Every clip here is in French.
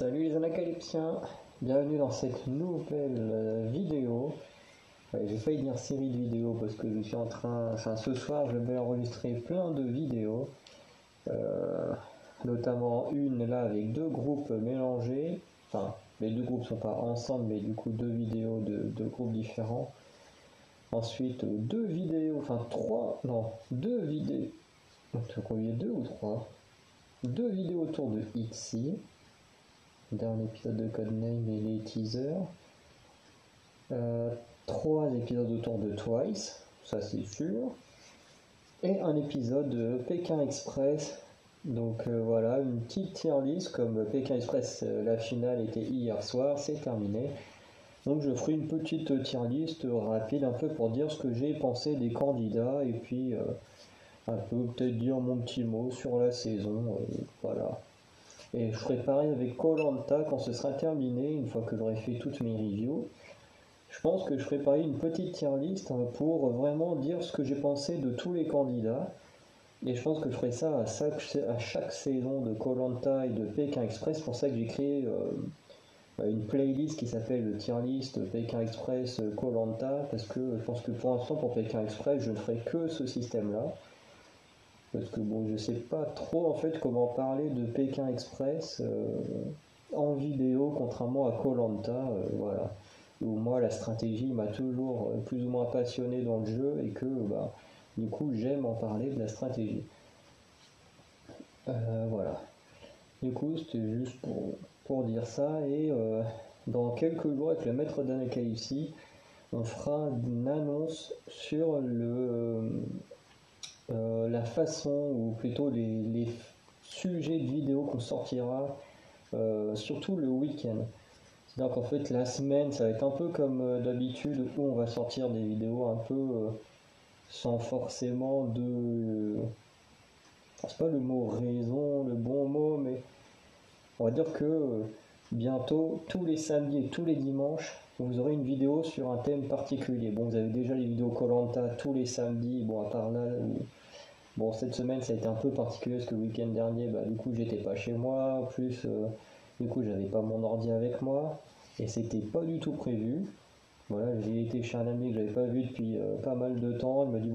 Salut les anacalypsiens, bienvenue dans cette nouvelle vidéo. Ouais, j'ai failli dire série de vidéos parce que je suis en train, ce soir je vais enregistrer plein de vidéos, notamment une là avec deux groupes mélangés, enfin les deux groupes sont pas ensemble mais du coup deux vidéos de deux groupes différents. Ensuite deux vidéos, enfin trois, non, deux vidéos, combien, deux ou trois? Deux vidéos autour de XI. Dernier épisode de Codename et les teasers. Trois épisodes autour de Twice, ça c'est sûr. Et un épisode de Pékin Express. Donc voilà, une petite tier list comme Pékin Express, la finale était hier soir, c'est terminé. Donc je ferai une petite tier list rapide un peu pour dire ce que j'ai pensé des candidats et puis un peu peut-être dire mon petit mot sur la saison. Voilà. Et je ferai pareil avec Koh-Lanta quand ce sera terminé, une fois que j'aurai fait toutes mes reviews. Je pense que je ferai pareil une petite tier list pour vraiment dire ce que j'ai pensé de tous les candidats. Et je pense que je ferai ça à chaque saison de Koh-Lanta et de Pékin Express. C'est pour ça que j'ai créé une playlist qui s'appelle le tier list Pékin Express Koh-Lanta. Parce que je pense que pour l'instant pour Pékin Express je ne ferai que ce système-là. Parce que bon, je sais pas trop en fait comment parler de Pékin Express en vidéo, contrairement à Koh-Lanta, voilà. Où moi la stratégie m'a toujours plus ou moins passionné dans le jeu et que du coup j'aime en parler de la stratégie. Voilà. Du coup c'était juste pour dire ça et dans quelques jours avec le maître d'Anakaïsi, on fera une annonce sur la façon, ou plutôt les sujets de vidéos qu'on sortira, surtout le week-end. C'est-à-dire qu'en fait, la semaine, ça va être un peu comme d'habitude, où on va sortir des vidéos un peu sans forcément de... c'est pas le mot raison, le bon mot, mais on va dire que bientôt, tous les samedis et tous les dimanches, vous aurez une vidéo sur un thème particulier. Bon, vous avez déjà les vidéos Koh-Lanta tous les samedis, bon, à part là où... Bon, cette semaine ça a été un peu particulier parce que le week-end dernier, du coup j'étais pas chez moi, plus du coup j'avais pas mon ordi avec moi et c'était pas du tout prévu. Voilà, j'ai été chez un ami que j'avais pas vu depuis pas mal de temps. Il m'a dit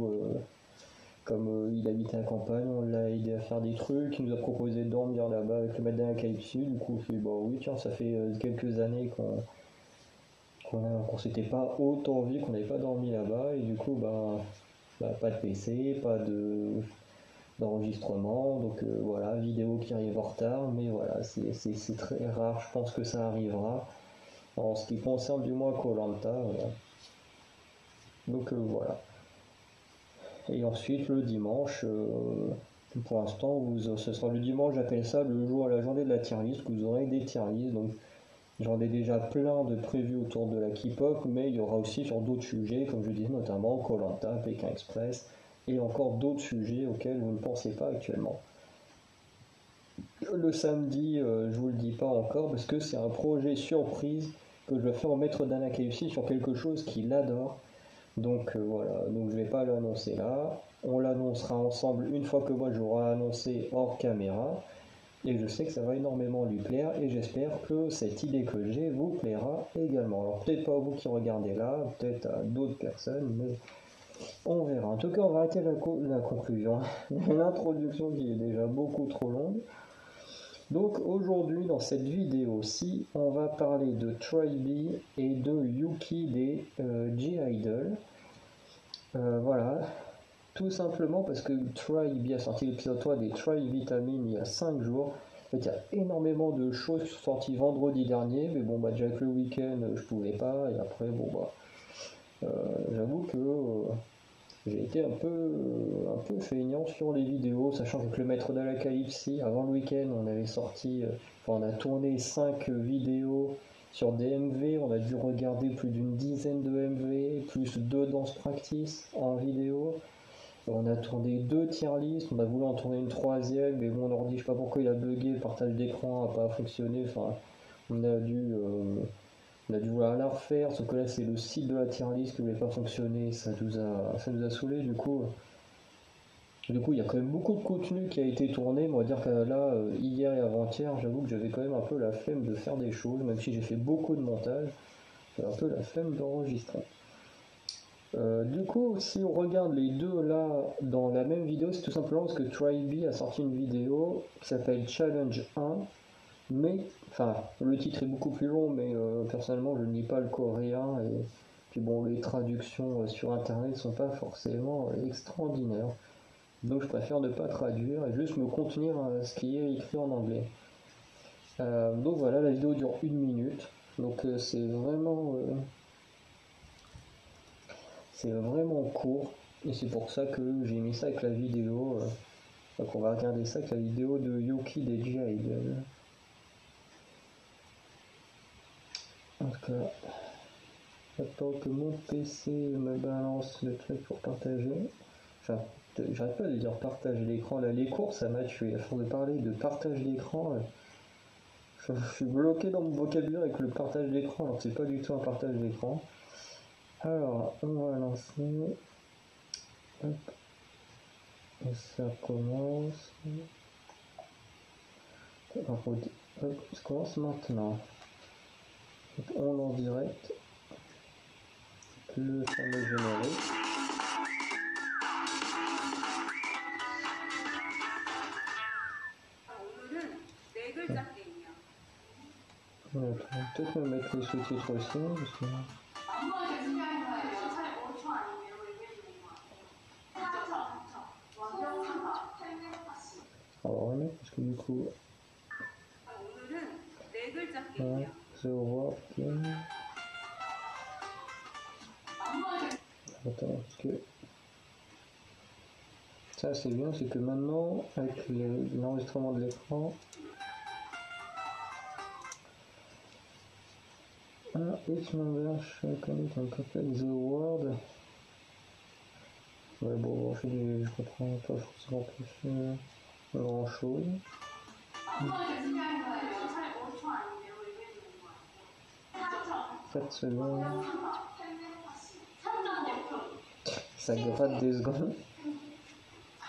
comme il habite à la campagne, on l'a aidé à faire des trucs, il nous a proposé de dormir là-bas avec le maître d'Anakalypsi. Du coup je lui ai dit oui tiens, ça fait quelques années qu'on s'était pas autant vu, qu'on n'avait pas dormi là-bas et du coup pas de PC, pas d'enregistrement, donc voilà, vidéo qui arrive en retard, mais voilà, c'est très rare, je pense que ça arrivera, en ce qui concerne du moins Koh-Lanta, voilà. Donc voilà. Et ensuite le dimanche, pour l'instant, ce sera le dimanche, j'appelle ça le jour à la journée de la tier list, que vous aurez des tier lists, donc j'en ai déjà plein de prévus autour de la K-pop, mais il y aura aussi sur d'autres sujets, comme je disais, notamment Koh-Lanta, Pékin Express, et encore d'autres sujets auxquels vous ne pensez pas actuellement. Le samedi, je vous le dis pas encore, parce que c'est un projet surprise que je vais faire au maître d'Anakalypsi sur quelque chose qu'il adore. Donc voilà, donc je vais pas l'annoncer là. On l'annoncera ensemble une fois que moi j'aurai annoncé hors caméra. Et je sais que ça va énormément lui plaire et j'espère que cette idée que j'ai vous plaira également. Alors peut-être pas vous qui regardez là, peut-être à d'autres personnes, mais on verra. En tout cas, on va arrêter la conclusion. L'introduction qui est déjà beaucoup trop longue. Donc aujourd'hui, dans cette vidéo-ci, on va parler de Tribe et de Yuki des G-Idol. Voilà. Tout simplement parce que Tribe a sorti l'épisode 3 des Tribe Vitamines il y a 5 jours. En fait, il y a énormément de choses qui sont sorties vendredi dernier, mais bon, déjà avec le week-end, je pouvais pas, et après, j'avoue que j'ai été un peu feignant sur les vidéos, sachant que le maître de l'Apocalypse, avant le week-end, on avait sorti, on a tourné 5 vidéos sur des MV, on a dû regarder plus d'une dizaine de MV, plus 2 danses practice en vidéo. On a tourné 2 tier lists, on a voulu en tourner une troisième, mais mon ordi, je sais pas pourquoi il a bugué, le partage d'écran n'a pas fonctionné, enfin, on a dû vouloir la refaire, sauf que là c'est le site de la tier list qui voulait pas fonctionner, ça nous a saoulé, du coup, Du coup, il y a quand même beaucoup de contenu qui a été tourné. On va dire que là, hier et avant-hier, j'avoue que j'avais quand même un peu la flemme de faire des choses, même si j'ai fait beaucoup de montage. J'avais un peu la flemme d'enregistrer. Du coup, si on regarde les deux là dans la même vidéo, c'est tout simplement parce que Tribe a sorti une vidéo qui s'appelle Challenge 1, mais, enfin, le titre est beaucoup plus long, mais personnellement, je ne lis pas le coréen, et puis bon, les traductions sur internet sont pas forcément extraordinaires. Donc je préfère ne pas traduire et juste me contenir à ce qui est écrit en anglais. Donc voilà, la vidéo dure 1 minute. Donc c'est vraiment court. Et c'est pour ça que j'ai mis ça avec la vidéo. Donc on va regarder ça avec la vidéo de Yuki DJ Idol. En tout cas, j'attends que mon PC me balance le truc pour partager. Enfin, j'arrête pas de dire partage l'écran. Là, les cours, ça m'a tué. À force de parler de partage d'écran, je suis bloqué dans mon vocabulaire avec le partage d'écran, alors c'est pas du tout un partage d'écran. Alors, on va lancer. Hop. Et ça commence. Hop, ça commence maintenant. On lance direct. Le fameux générique. On va peut-être me mettre les sous-titres aussi, parce que... Alors remettre, parce que du coup... Ouais, The Working... Attends, parce que... Ça c'est bien, c'est que maintenant, avec l'enregistrement de l'écran... Each member shall commit and complete the word. Ouais, bon, je comprends pas forcément plus grand chose. 4 secondes. Ça gratte des secondes.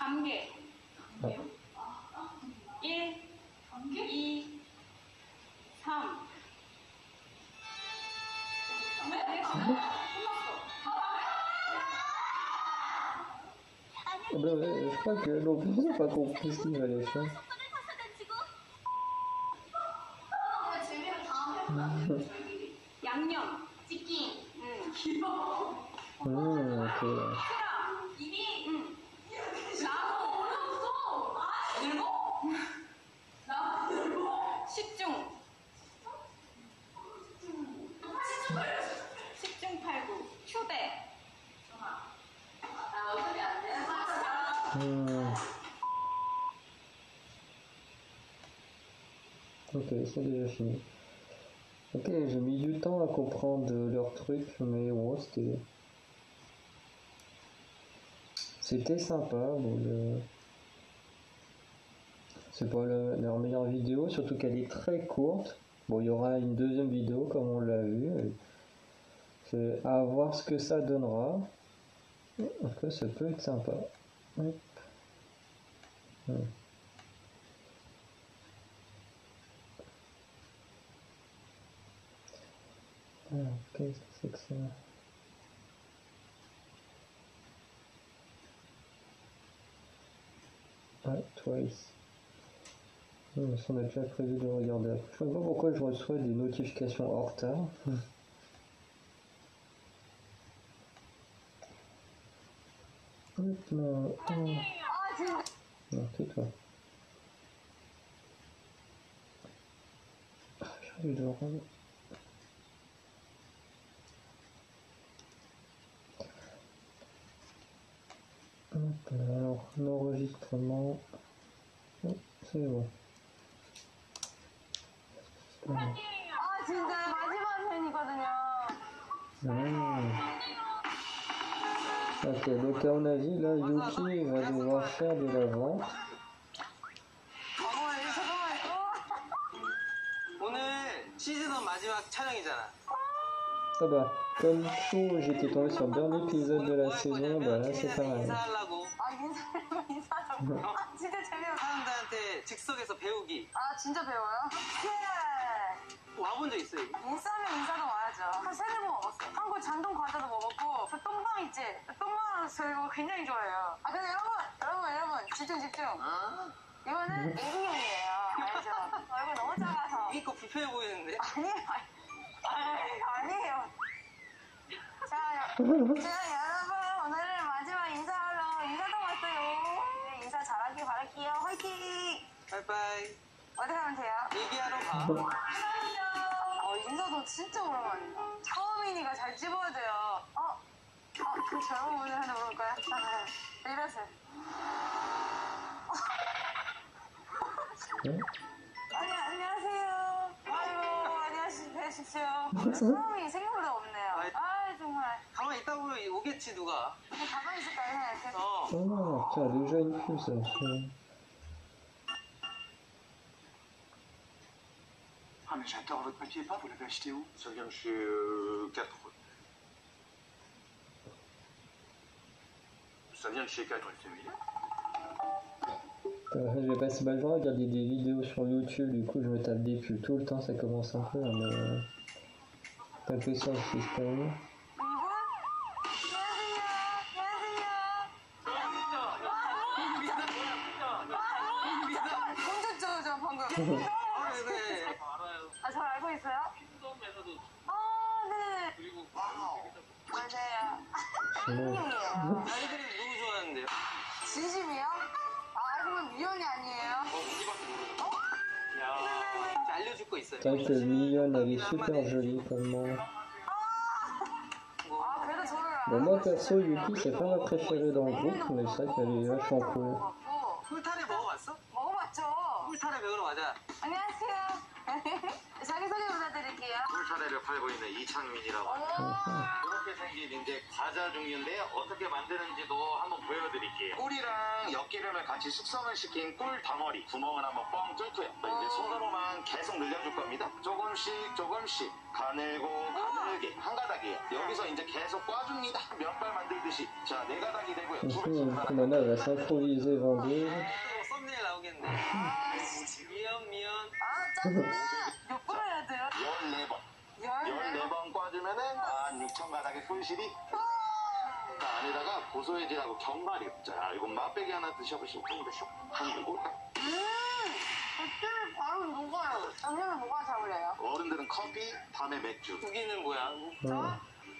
Ah. 1, 2, 3. Ben ouais, je crois que non plus j'ai pas compris ce qu'il fallait faire. 양념, 치킨, Ok. 식중. 식중팔구, 휴대. Ok, c'est déjà fini. Ok, j'ai mis du temps à comprendre leur truc, mais bon, c'était sympa. Bon, c'est pas leur meilleure vidéo, surtout qu'elle est très courte. Bon, il y aura une deuxième vidéo comme on l'a vu. C'est à voir ce que ça donnera. En tout cas, ça peut être sympa. Hop. Alors, qu'est-ce que c'est que ça? Ah, Twice. On a déjà prévu de regarder après. Je ne sais pas pourquoi je reçois des notifications en retard. Hop là. Non, tais-toi. J'arrive de rendre. Hop là, alors, l'enregistrement. Oh, c'est bon. 진짜 마지막 편이거든요. Ok, donc à mon avis, là, Yuki va devoir faire de la vente. 오늘 시즌1 마지막 촬영이잖아. Ah bah, comme chaud, j'étais tombé sur le dernier épisode de la saison, bah là c'est pareil. 인사하려고. 인사. 아, 진짜 재미없어. 사람들한테 즉석에서 배우기. 아, 진짜 배워요? 예. 와본 적 있어요? 인싸면 인싸도 와야죠. 한 3-4번 먹었어. 한국 잔동 과자도 먹었고, 그 똥방 있지? 그 똥방 저 이거 굉장히 좋아해요. 아, 근데 여러분, 집중. 이거는 애기용이에요. 알죠? 얼굴 너무 작아서. 이거 불편해 보이는데? 아니에요. 자, 여러분, 오늘 마지막 인사하러 인사동 왔어요. 네, 인사 잘하길 바랄게요. 화이팅! 바이바이. 어디 가면 돼요? 얘기하러 가. 인사동 진짜 오랜만이다. 처음이니까 잘 찍어야 돼요. 그 젊은 분들한테 물어볼까요? 이러세요. 응? 안녕하세요. 아이고, 안녕하십시오. 사람이 생각보다 없네요. 정말. 가만히 있다 보면 오겠지, 누가. 가만히 있을까요? 이렇게. Ah, tu as déjà une puce. Ah mais j'adore votre papier peint, vous l'avez acheté où? Ça vient de chez 4. Ça vient de chez 4, c'est mieux. Je vais passer ma journée à regarder des vidéos sur YouTube, du coup je me tape des pubs tout le temps, ça commence un peu à me taper sur le système. 네. 저 알고 있어요? 네. 맞아요. 팬이에요. 아이들이 너무 좋아하는데요. 진심이요? 알고 보면 미연이 아니에요? 야, 알려줄 거 있어요. C'est vrai que Mignonne, elle est super jolie comme moi. 그래도 저를 Bon, moi perso, Yuki c'est pas ma préférée dans le groupe, mais c'est vrai qu'elle est vachement cool. 꿀타래 먹어봤어? 먹어봤죠? 꿀타래 배우러 가자. 안녕하세요. 자기소개 부탁드릴게요. 꿀차례를 팔고 있는 이창민이라고 이렇게 생긴 이제 과자 종류인데 어떻게 만드는지도 한번 보여드릴게요. 꿀이랑 엿기름을 같이 숙성을 시킨 꿀 덩어리 구멍을 한번 뻥 뚫고요. 이제 손으로만 계속 늘려줄 겁니다. 조금씩 가늘게 한 가닥이에요. 여기서 이제 계속 꽈줍니다. 면발 만들듯이. 자, 4가닥이 되고요. Comme elle va s'improviser vendeuse. 썸네일 나오겠네. 미연. 짜증나. 몇 번 해야 돼요? 14번. 14번. 14번 꽈주면은 16,000가닥의 꿀실이 그 안에다가 고소해지라고 견과류. 자, 이거 맛배기 하나 드셔보시고 술 바로 녹아요. 당신은 뭐가 잘 어울려요? 어른들은 커피, 밤에 맥주. 고기는 뭐야?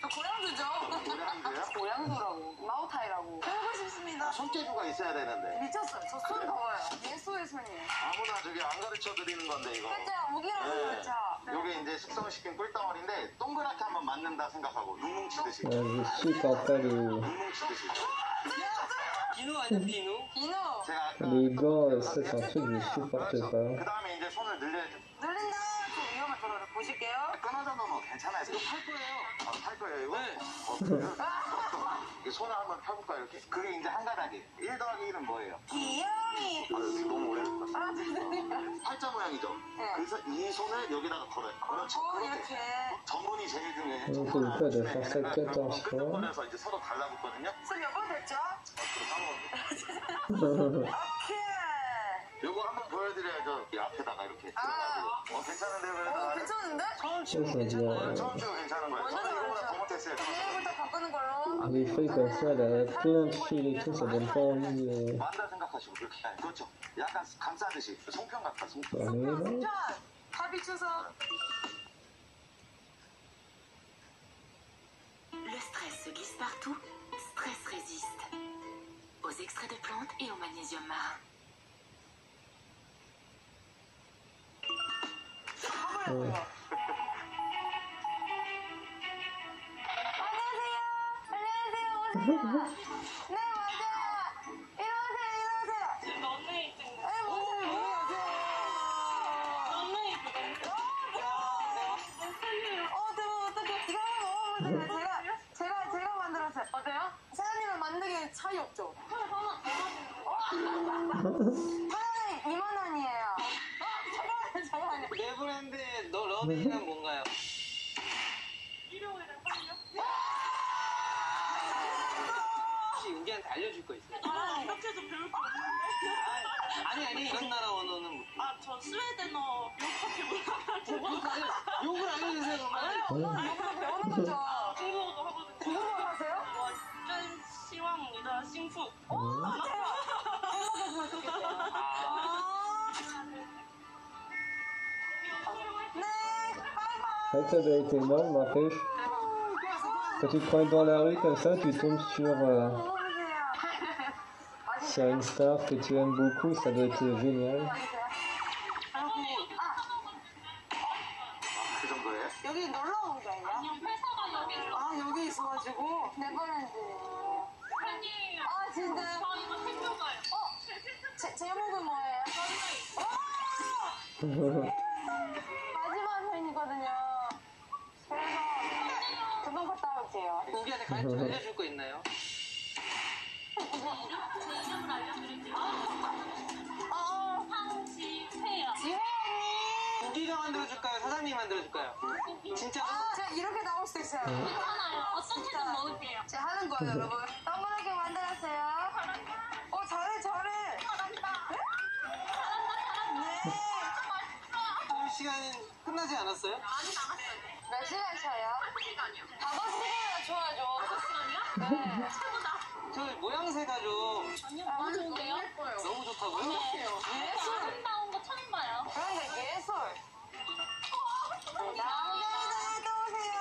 저 고량주죠? 고량주요? 고량주라고. 마오타이라고. 배우고 싶습니다. 손재주가 있어야 되는데. 미쳤어요. 저 손 더워요. 예수의 손이에요. 아무나 저기 안 가르쳐 드리는 건데 이거. 그죠? 무기라고 그렇죠? 요게 이제 숙성시킨 꿀덩어리인데 동그랗게 한번 맞는다 생각하고 눈뭉 치듯이. Je supporte pas 눈뭉 치듯이. 비누 아니야, 비누? 비누. 제가 les gants, ça c'est un truc que je supporte 그 pas. 다음에 이제 손을 늘려야죠. 늘린다. 저 위험한 거를 보실게요. 끊어져도 뭐 괜찮아요. 이거 팔 거예요. 팔 거예요 이거? 네. 그래요? 이게 손을 한번 펴볼까요 이렇게? 그게 이제 한 가닥이에요. 1 더하기 1은 뭐예요? 귀염이. 너무 오래됐다. 죄송해요. 팔자 모양이죠? 네. 그래서 이 손을 여기다가 걸어요. 그렇죠. 그렇게. 이렇게. 전문이 제일 중요해요. Donc c'est le cas de faire ça 14 fois. 끄덕거려서 이제 서로 달라붙거든요. 술 몇 번 됐죠? 까먹었네. 오케이. 요거 한번 보여드려야죠. 이 앞에다가 이렇게 들어가지고. 괜찮은데요, 그래도? 괜찮은데? 처음 Ça 치고 c'est 괜찮아요. bien. 처음 치고 괜찮은 거예요. 저는 이거보다 더 못했어요. 내일부터 바꾸는 걸로. Des fruits comme ça, là, plein de fils et tout, ça donne pas envie. 만다 생각하시고 그렇게. 그렇죠. 약간 감싸듯이. 송편 같다, 송편. Allez, là. 합의 추석. Le stress se glisse partout, stress résiste. Aux extraits de plantes et au magnésium marin. Ouais. 안녕하세요. 네, 맞아요. 이러세요. 런웨이 찍는 네, 맞아요. 런웨이 찍는 대박, 어떡해. 이거 한번 먹어보세요. 제가 만들었어요. 어때요? 사장님은 만들기 차이 없죠? 사장님, 2만 원이에요. 잠깐만요. 내 브랜드의 너 런웨이는 뭔가요? 일요일에 팔려? 혹시 우기한테 알려줄 거 있어요? 이렇게 해서 배울 거 없는데? 아니 이런 나라 언어는 아, 저 스웨덴어 욕밖에 몰라가지고. 욕을 알려주세요. 그러면. 이거 배우는 거죠. 중국어도 하거든요. 중국어 하세요? 真希望你的幸福. 행복했으면 좋겠어요. 네, 바이바이. Ouais, ça doit être énorme, n'empêche. Quand tu te prends dans la rue comme ça, tu tombes sur une star que tu aimes beaucoup, ça doit être génial. 그 정도예요? 여기 놀러 온 게 아니라? 그냥 회사가 여기 있어. 아, 여기 있어가지고. 네버랜드. 아니에요. 아, 진짜. 저 이거 챙겨가요. 제목은 뭐예요? 마지막 팬이거든요. 그래서 금방 갔다 올게요. 우리한테 알려줄 거 있나요? 제 이름을 알려드릴게요. 황지회요. 지혜 언니. 우리가 만들어줄까요? 사장님이 만들어줄까요? 진짜? 제가 이렇게 나올 수 있어요. 괜찮아요. 어떻게든 먹을게요. 제가 하는 거예요, 여러분. 동그랗게 만들었어요. 잘해. 네. 시간이 끝나지 않았어요? 몇 시간 차요? 5시간이나 좋아하죠. 5시간이요? 네. 최고다. 저 모양새가 좀 너무 좋은데요? 너무 좋다고요? 예술. 아름다운 거 처음 봐요. 그런데 예술. 남자애들 또 오세요.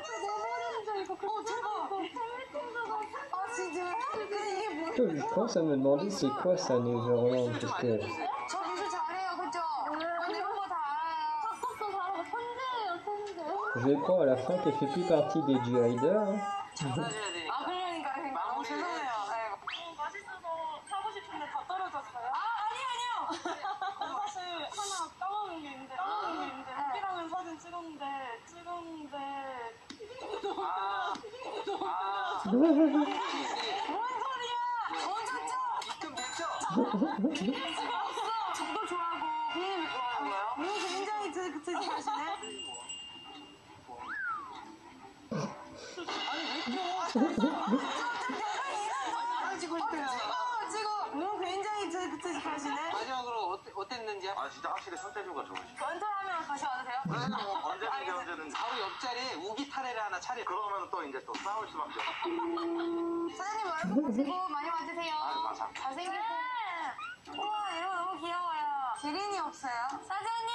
저 내버리는 줄 알고. 대박. 아, 진짜요? 근데 이게 뭐예요? Je pense à me demander c'est quoi ça Neverland parce que 저 미술 잘해요, 그죠? 이런 거 다 알아요. 턱도 잘하고 천재예요, 천재. je vais prendre à la fin qu'elle fait plus partie des G-Rider. Hein. 사줘야 되니까. 아, 그러니까 너무 죄송해요. 네. 맛있어서 사고 싶은데 다 떨어졌어요. 아니요. 사실 하나 까먹은 게 있는데 루피랑은 사진 찍었는데 뭔 소리야? 멈췄죠? 입금 됐죠? 저도 좋아하고 비님이 좋아하고요. 굉장히 드시네. 사라지고 있대요. 지금 굉장히 드시네. 마지막으로 어땠는지 아 진짜 확실히 손재주가 좋으시다. 원터하면 다시 와도 돼요? 언제든지 바로 옆자리에 우기 타레를 하나 차려. 그러면 또 이제 또 싸울 수밖에 없어. 사장님 얼굴 보시고 많이 와주세요. 맞아. 잘생겼어요. 우와, 이거 너무 귀여워요. 기린이 없어요? 사장님,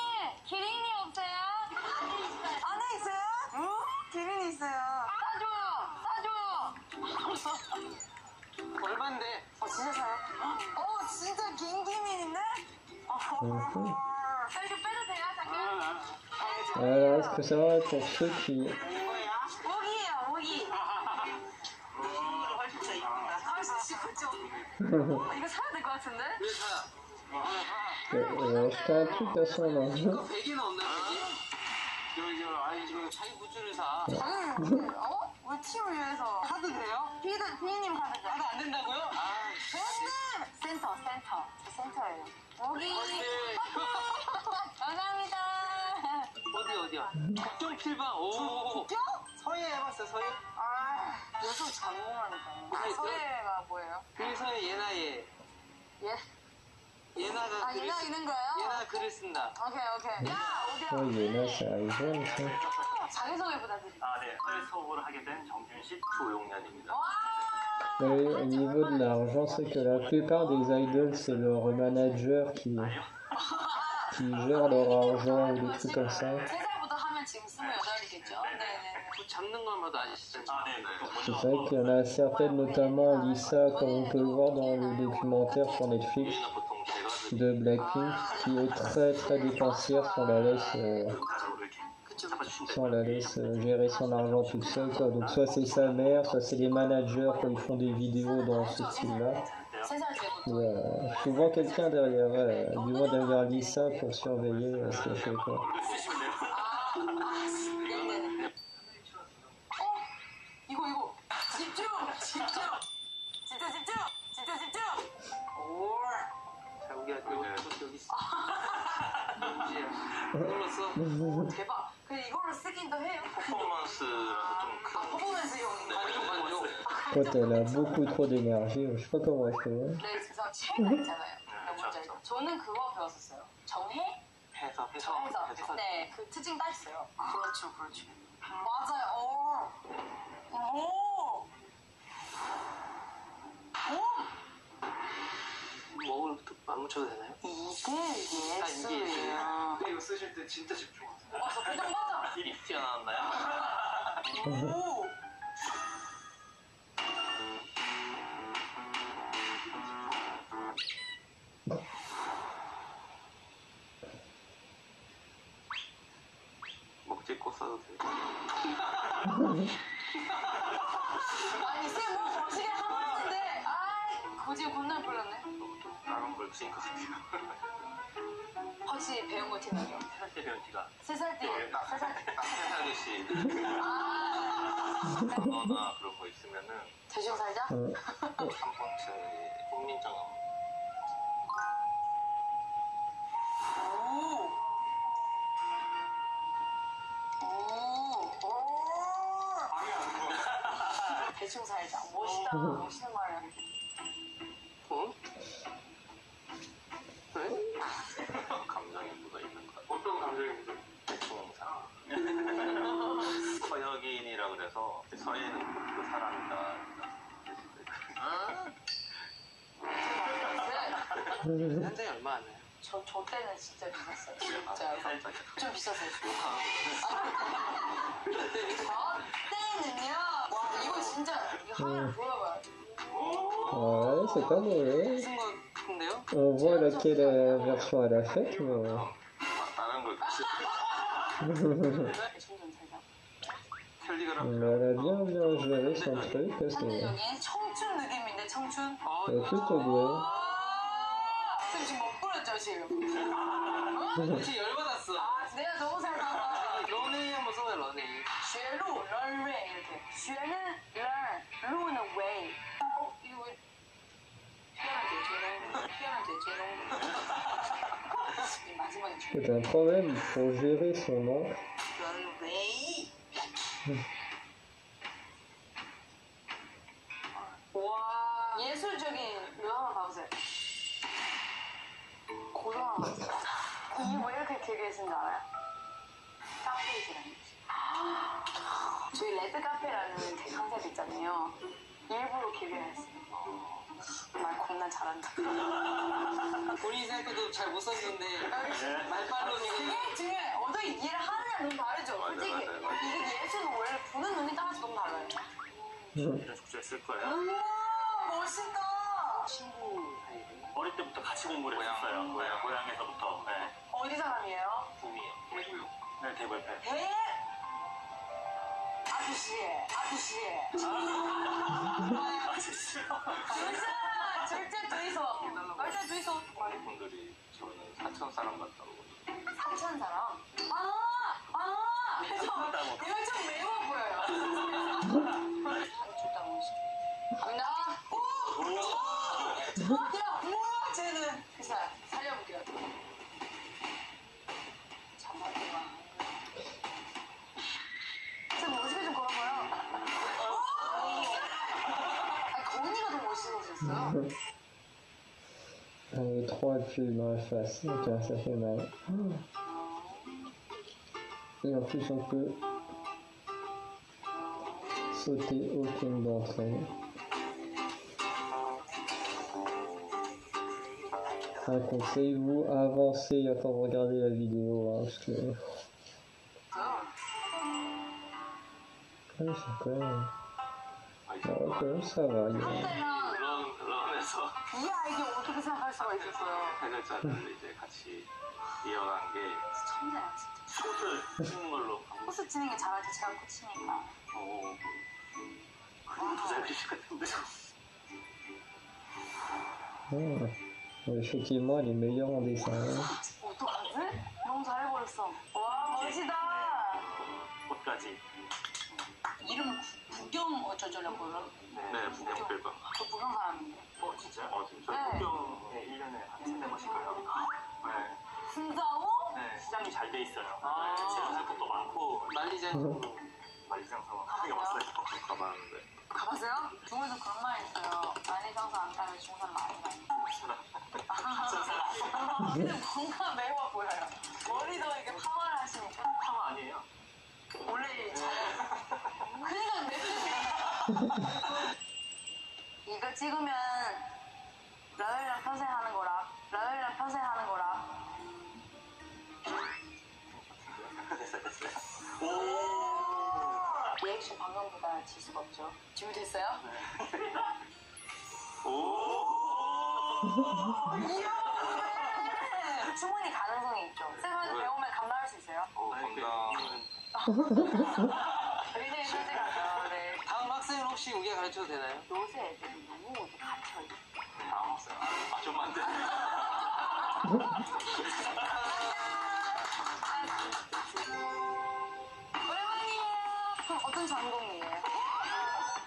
기린이 없어요? 안에 있어요? 기린이 있어요. 싸줘요. 얼만데? 진짜 사요? 진짜 갱기민인데? 이거 빼도 돼요, 잠깐? Alors, est-ce que ça va pour ceux qui... 모기예요, 모기. 그쵸? 이거 사야 될 것 같은데? 왜 사? je fais un truc à son nom. 이거 100개는 없나 보지? 아니 지금 자기 굿즈를 사. 당연히, 우리 팀을 위해서. 카드 돼요? 피디님 카드. 카드 안 된다고요? 아, 센터. 저 센터예요. 모기. 네. 감사합니다. 어디야? 국정필방. 오. 뼈? 서예 해봤어, 서예? 요즘 전공하니까. 서예가 뭐예요? 그래서의 예나예. 예? 예나가 글을 얘나 있는 거예요? 예나 글을 쓴다. 오케이. 야, Oh, 어디야? Yéna, ça arrive, ça. 자기소개 부탁드립니다. 네, 서울 수업을 하게 된 정준식 조용년입니다. Oui, au niveau de l'argent, c'est que la plupart des idols, c'est leur manager qui gère leur argent ou des trucs comme ça. 3살부터 하면 지금 28이겠죠? 네네. 그 잡는 것마다 아시죠? C'est vrai qu'il y en a certaines, notamment Lisa, comme on peut le voir dans le documentaire sur Netflix de Blackpink, qui est très dépensière si on la laisse gérer son argent toute seule, quoi. Donc soit c'est sa mère, soit c'est les managers quand ils font des vidéos dans ce style-là. 3살 때부터. Souvent quelqu'un derrière Lisa pour surveiller ce qu'elle fait, quoi. 네네네. 이거. 집중! 진짜 집중! 자, 우리가 여기 있어. 눌렀어? 대박. 근데 이거를 쓰긴 더 해요? 퍼포먼스라서 좀 큰. 퍼포먼스용. 만족. Quand elle a beaucoup trop d'énergie, je sais pas comment elle fait. 네, 그래서 체가 있잖아요. 뭔지 알죠? 저는 그거 배웠었어요. 정해? 해서 정해서. 네, 그 특징 딱 있어요. 그렇죠, 그렇죠. 맞아요. 오. 먹을 안 묻혀도 되나요? 이게 딱 이게 예술이에요. 근데 이거 쓰실 때 진짜 집중하세요. 맞아, 표정 맞아. 입 튀어나왔나요? 오. 목재꽃 써도 돼요? 아니, 쌤뭐 거시기 하는데, 아, 고집 겁나 불렀네. 좀 다른 걸 쓰인 것 같아요. 확실히 배운 거 티나요. 세살 때 배운 티가 3살 때, 3살 때. 아저씨 아, 언어나 그런 거 있으면은 대충 살자? 어, 한 번쯤 국민정음 오. 오. 대충 살자. 멋있다. 멋있는 말이야. 응? 네? 감정이 묻어있는 것 어떤 감정이 묻어있는 대충상 서역인이라 그래서 서예는 그 사람이다 현장이 얼마 안 해요? 저 때는 진짜 비쌌어요. 진짜. 살짝 좀 비쌌어요. 저 때는요. 와, 이거 진짜 이거 하나를 보여봐요. ouais, c'est pas mauvais. 무슨 건데요? On voit laquelle version elle a faite, mais... 다른 걸 점점 살자. 캘리그라피 Elle a bien géré son truc, parce que... 여긴 청춘 느낌인데 청춘. Elle est plutôt douée. 쌤 지금 못 부렸죠 지금? 혹시 열받았어 아 내가 너무 살다가 러닝 한번 써봐요 러닝 学路 learn way 이렇게 学는 learn, 루는 way. 이거 왜 희한하게 죄롱 마지막에 C'est un problème pour gérer son encre. learn way. 와 예술적인 묘 한번 봐보세요. 고등학교 이게 왜 이렇게 길게 쓴 줄 알아요? 카페이지라는 뜻이. 저희 레드 카페라는 그 컨셉 있잖아요. 일부러 길게 했어요. 말 겁나 잘한다. 본인이 생각해도 잘 못 썼는데 말빨로니 그게 중요해. 어떻게 이해를 하느냐 너무 다르죠. 맞아, 솔직히 맞아, 맞아. 이게 예술은 원래 보는 눈이 따라서 너무 달라요. 이런 숙제 쓸 거예요 우와 멋있다. 친구 사이에 어릴 때부터 같이 공부를 했었어요. 고향에서부터. 네. 어디 사람이에요? 붐이요 네, 대구협회. 에? 아저씨. 절대 둘이서. 절대 둘이서. 많은 분들이 저는 사천 사람 같다고 삼천 사람. 이거 좀 매워 보여요. 한줄당 갑니다. 야, 뭐야, 쟤는. 그래서 살려볼게요. 잠깐만. 쟤 멋있게 좀 걸어봐요. 거운이가 더 멋있어졌어요. Elle est trop appuyée dans la face, donc ça fait mal. Et en plus, on peut sauter aucune d'entre elles. Un conseil, vous avancez avant de regarder la vidéo, hein, parce que... Ouais, c'est quand même... quand même, ça va. 한때는 런에서 이 아이디 어떻게 생각할 수가 있었어요. 세 글자를 이제 같이 이어간 게 천재야, 진짜. 꽃을 치는 걸로 코스 치는 게 잘할 때 제가 코치니까. 그림도 잘 그리실 것 같은데 Effectivement, elle est meilleure en dessin. Hein. 어떡하지? 너무 잘해버렸어. 와, 멋지다. 꽃까지. 이름 구경 어쩌저쩌고요? 네 부경필방 저 부경 사람인데. 진짜? 진짜? 네. 국경에 1년에 한 3-4번씩 가요. 네. 진짜로? 네, 시장이 잘 돼 있어요. 아. 네, 지금 것도 많고, 말리장으로 만리장성 크게 왔어요. 가봤는데 가봤어요? 중국에서 그런 말이 있어요. 만리 장사 안 따면 중산 많이 가요. 근데 뭔가 매워 보여요. 머리도 이렇게 파마를 하시니까. 파마 아니에요? 원래 잘. 그냥 내 이거 찍으면 라벨랑 평생 하는 거라. 라벨랑 평생 하는 거라. 됐어요. 리액션 방금보다 질 수가 없죠. 준비됐어요? 충분히 가능성이 있죠. 쌤은 배우면 감당할 수 있어요? 굉장히 솔직하죠. 네. 다음 학생은 혹시 우리가 가르쳐도 되나요? 요새 애들이 너무 갇혀있어. 다음 학생. 좀 안 돼. 오랜만이에요. 그럼 어떤 전공이에요?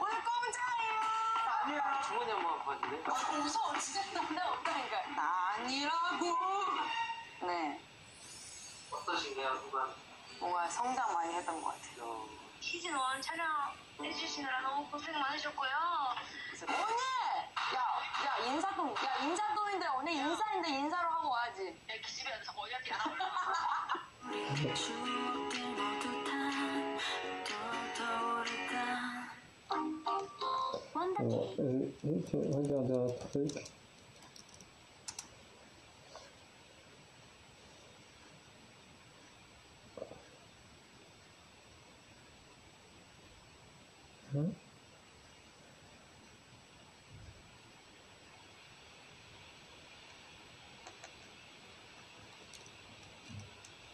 오늘 껌짱이에요. 아니야. 주머니 한번 봐줄래? 무서워. 진짜 장난 없다니까. 아니라고. 네. 어떠신가요, 후반? 뭔가 성장 많이 했던 것 같아요. 시즌 1 촬영 해주시느라 너무 고생 많으셨고요. 언니! 야, 인사동인데 오늘 인사인데 인사로 하고 와야지. 기집애 자꾸 어디 갔지? Je vais regarder un truc.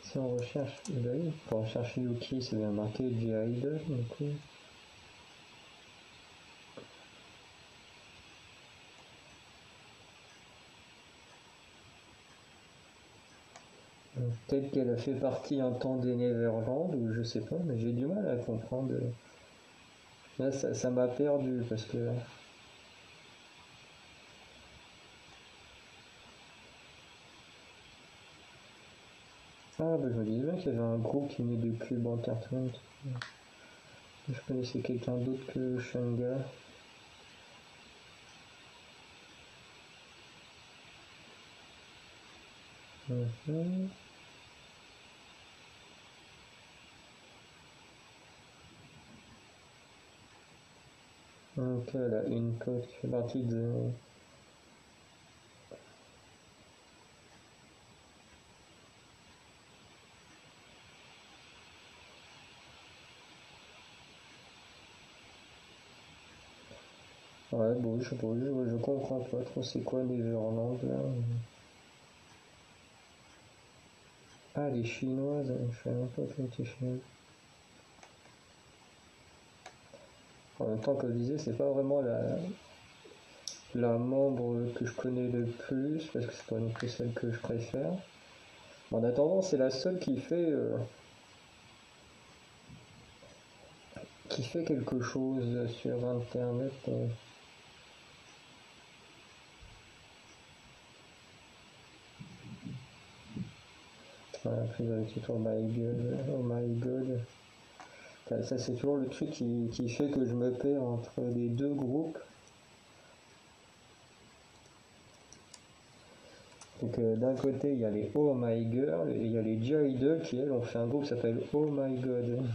Si on recherche, bah oui, pour rechercher Yuki, c'est bien marqué G-Idol, du coup. Peut-être qu'elle a fait partie un temps des Neverland, ou je sais pas, mais j'ai du mal à comprendre. Là, ça m'a perdu, parce que... Ah, bah je me disais bien qu'il y avait un groupe qui venait de Cube Entertainment. Je connaissais quelqu'un d'autre que Shanga. Donc elle a une pote qui fait partie de... Ouais, bon, je sais pas, je comprends pas trop c'est quoi Neverland là. Ah, les chinoises, je savais même pas qu'elles étaient chinoises. En même temps, comme je disais, c'est pas vraiment la membre que je connais le plus, parce que c'est pas non plus celle que je préfère. En attendant, c'est la seule qui fait quelque chose sur internet. Voilà, après le titre Oh my god, oh my god. Enfin, ça c'est toujours le truc qui fait que je me perds entre les deux groupes. Donc d'un côté il y a les Oh my girl et il y a les G-Idol qui elles ont fait un groupe qui s'appelle Oh my god.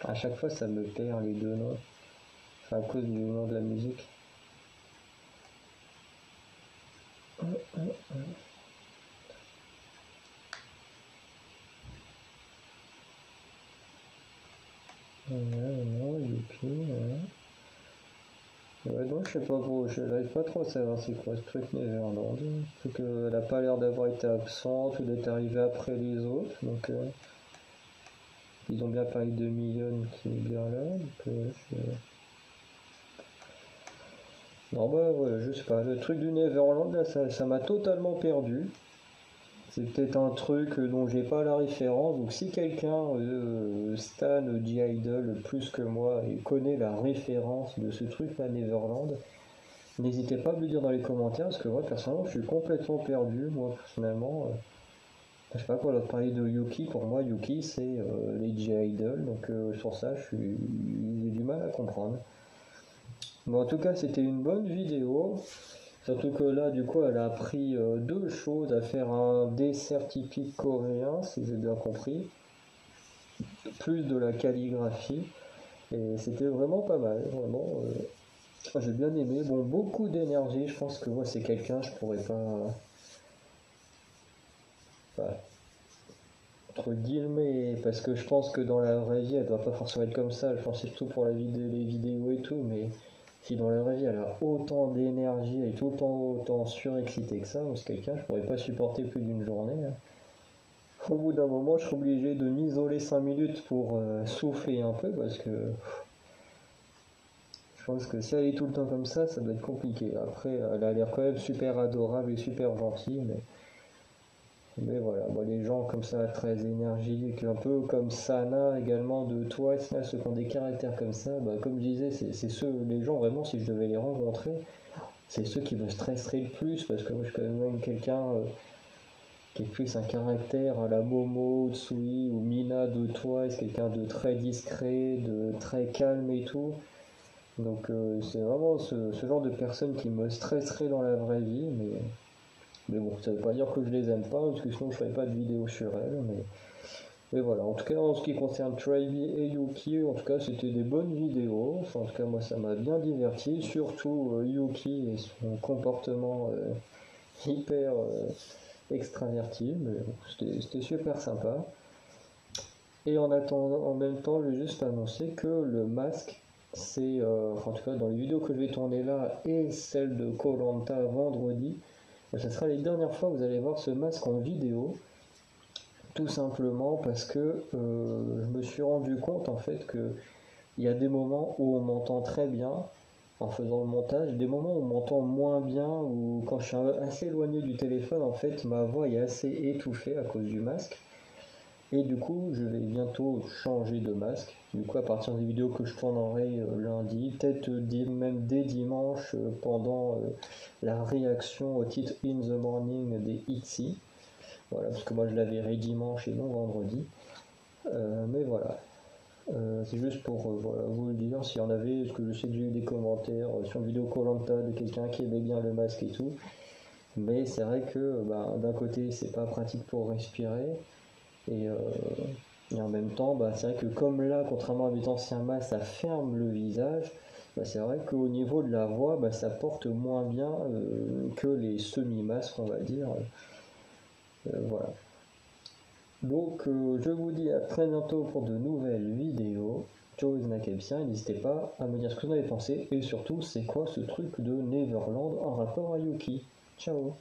À chaque fois ça me perd les deux noms. Enfin, à cause du nom de la musique. Non, Yuki, ouais, donc je sais pas trop, je n'arrive pas trop à savoir c'est quoi ce truc Neverland. Truc elle a pas l'air d'avoir été absente ou d'être arrivée après les autres, donc ils ont bien parlé de Million qui est bien là, donc non bah ouais, je sais pas, le truc du Neverland là ça m'a totalement perdu. C'est peut-être un truc dont j'ai pas la référence, donc si quelqu'un stan G-Idol plus que moi et connaît la référence de ce truc là Neverland, n'hésitez pas à me le dire dans les commentaires, parce que moi personnellement je suis complètement perdu, moi personnellement. Je sais pas quoi, leur parler de Yuki, pour moi Yuki c'est les G-Idol, donc sur ça j'ai du mal à comprendre. Bon, en tout cas, c'était une bonne vidéo. Surtout que là, du coup, elle a appris deux choses, à faire un dessert typique coréen, si j'ai bien compris, plus de la calligraphie, et c'était vraiment pas mal, vraiment. J'ai bien aimé. Bon, beaucoup d'énergie, je pense que moi, c'est quelqu'un, je pourrais pas. Enfin, entre guillemets, parce que je pense que dans la vraie vie, elle doit pas forcément être comme ça, je pense surtout pour les vidéos et tout, mais. Si dans la vraie vie elle a autant d'énergie et tout le temps autant surexcité que ça, moi c'est quelqu'un je pourrais pas supporter plus d'une journée. Hein. Au bout d'un moment je serais obligé de m'isoler 5 minutes pour souffler un peu parce que je pense que si elle est tout le temps comme ça doit être compliqué. Après elle a l'air quand même super adorable et super gentille mais voilà, bon, les gens comme ça très énergiques, un peu comme Sana également de Twice, là, ceux qui ont des caractères comme ça, bah, comme je disais, c'est ceux, les gens vraiment, si je devais les rencontrer, c'est ceux qui me stresseraient le plus, parce que moi je suis quand même quelqu'un qui est plus un caractère à la Momo, Tsui ou Mina de Twice, quelqu'un de très discret, de très calme et tout. Donc c'est vraiment ce genre de personne qui me stresserait dans la vraie vie, mais bon, ça veut pas dire que je les aime pas, parce que sinon je ferais pas de vidéo sur elles, mais voilà. En tout cas, en ce qui concerne Trivy et Yuki, en tout cas, c'était des bonnes vidéos. Enfin, en tout cas, moi, ça m'a bien diverti, surtout Yuki et son comportement hyper extraverti, mais bon, c'était super sympa. Et en attendant, en même temps, je vais juste annoncer que le masque, c'est, en tout cas, dans les vidéos que je vais tourner là et celle de Koh-Lanta vendredi, ce sera les dernières fois que vous allez voir ce masque en vidéo, tout simplement parce que je me suis rendu compte en fait que il y a des moments où on m'entend très bien en faisant le montage, des moments où on m'entend moins bien, ou quand je suis assez éloigné du téléphone, en fait ma voix est assez étouffée à cause du masque. Et du coup, je vais bientôt changer de masque. Du coup, à partir des vidéos que je tournerai lundi, peut-être même dès dimanche, pendant la réaction au titre In the Morning des ITZY. Voilà, parce que moi je la verrai dimanche et non vendredi. Mais voilà. C'est juste pour voilà, vous le dire, s'il y en avait, parce que je sais que j'ai eu des commentaires sur une vidéo Koh-Lanta de quelqu'un qui aimait bien le masque et tout. Mais c'est vrai que d'un côté, c'est pas pratique pour respirer. Et en même temps, c'est vrai que comme là, contrairement à mes anciens masques, ça ferme le visage, c'est vrai qu'au niveau de la voix, ça porte moins bien que les semi-masques, on va dire. Voilà. Donc, je vous dis à très bientôt pour de nouvelles vidéos. Ciao les Nakepsiens, n'hésitez pas à me dire ce que vous en avez pensé, et surtout, c'est quoi ce truc de Neverland en rapport à Yuki. Ciao.